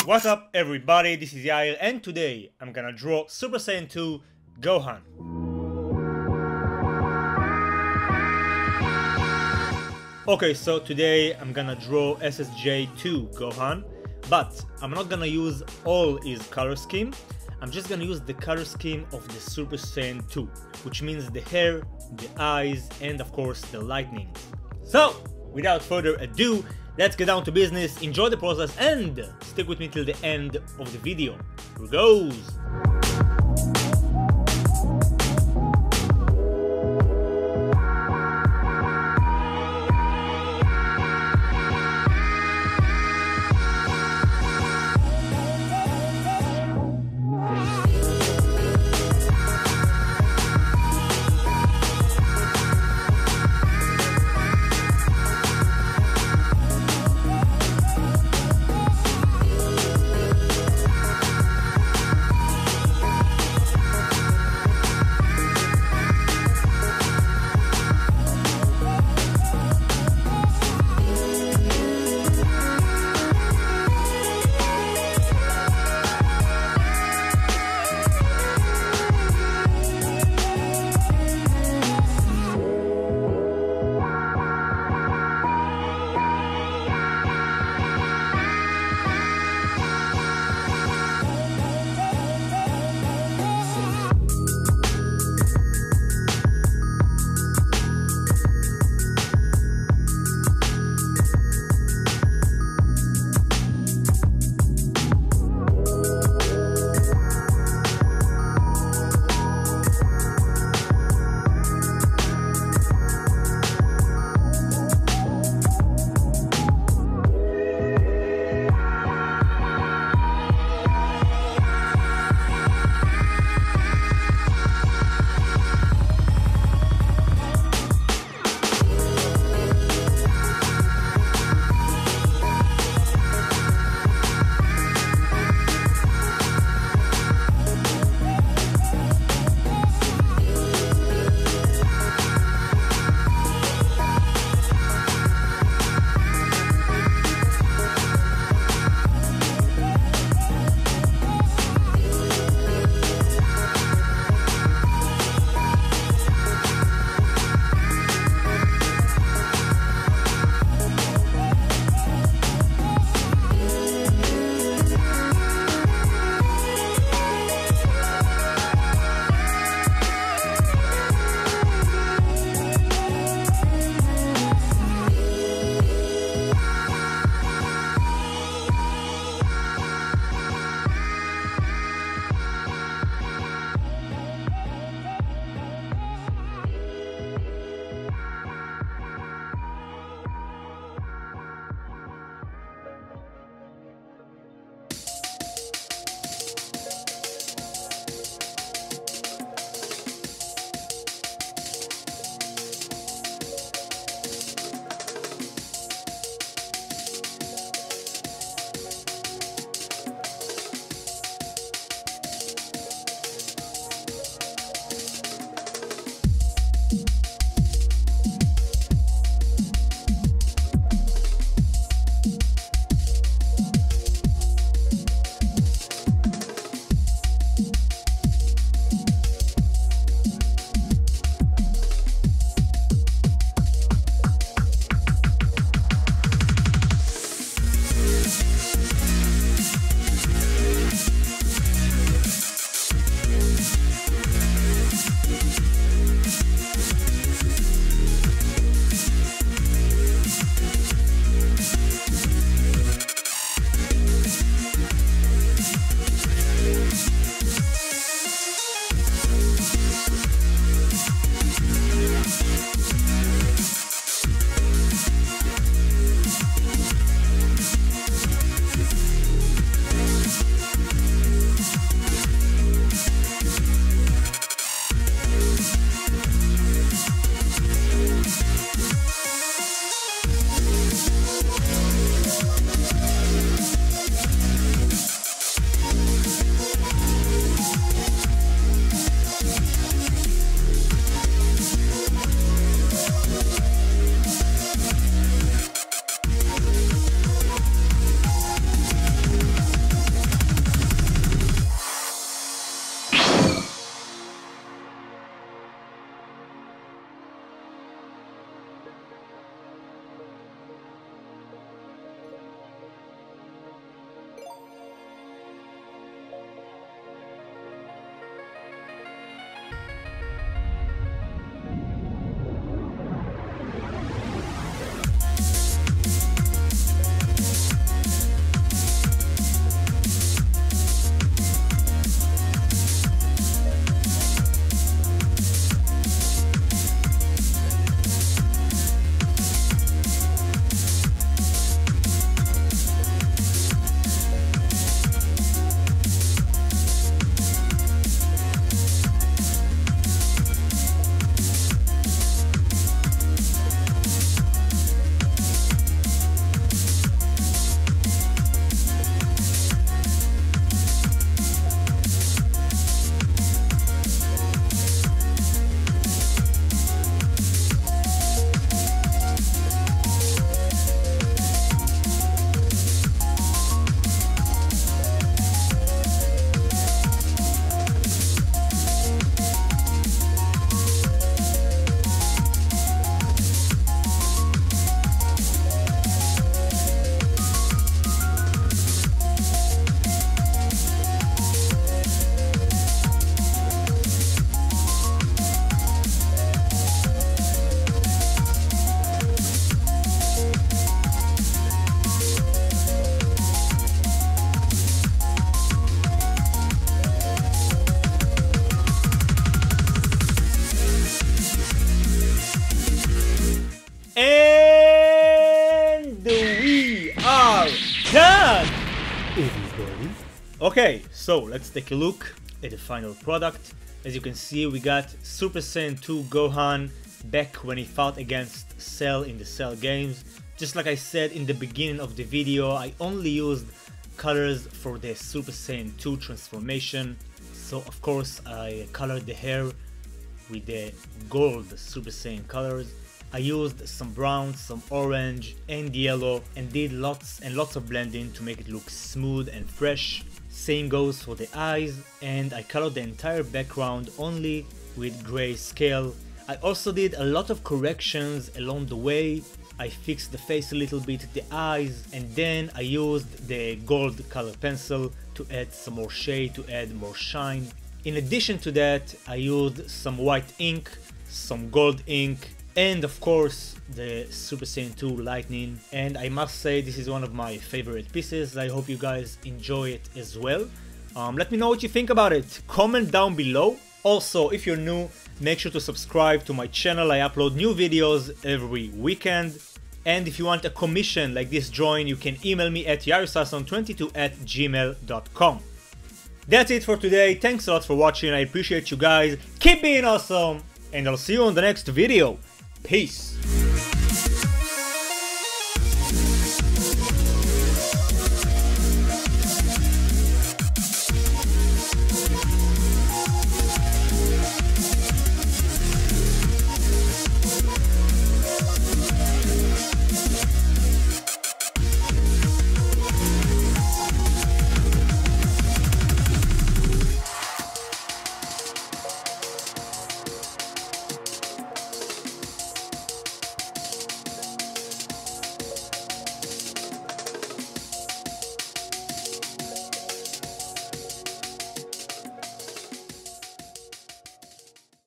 What's up everybody, this is Yair and today I'm gonna draw Super Saiyan 2 Gohan. Okay, so today I'm gonna draw SSJ2 Gohan, but I'm not gonna use all his color scheme. I'm just gonna use the color scheme of the Super Saiyan 2, which means the hair, the eyes, and of course the lightning. So, without further ado, let's get down to business, enjoy the process, and stick with me till the end of the video. Here goes! Okay, so let's take a look at the final product. As you can see, we got Super Saiyan 2 Gohan back when he fought against Cell in the Cell games. Just like I said in the beginning of the video, I only used colors for the Super Saiyan 2 transformation. So of course I colored the hair with the gold Super Saiyan colors. I used some brown, some orange and yellow and did lots and lots of blending to make it look smooth and fresh. Same goes for the eyes, and I colored the entire background only with grayscale. I also did a lot of corrections along the way. I fixed the face a little bit, the eyes, and then I used the gold color pencil to add some more shade, to add more shine. In addition to that, I used some white ink, some gold ink, and of course the Super Saiyan 2 lightning, and I must say this is one of my favorite pieces. I hope you guys enjoy it as well. Let me know what you think about it, comment down below. Also, if you're new, make sure to subscribe to my channel. I upload new videos every weekend, and if you want a commission like this drawing, you can email me at yairsason22@gmail.com. That's it for today. Thanks a lot for watching. I appreciate you guys. Keep being awesome, and I'll see you on the next video. Peace.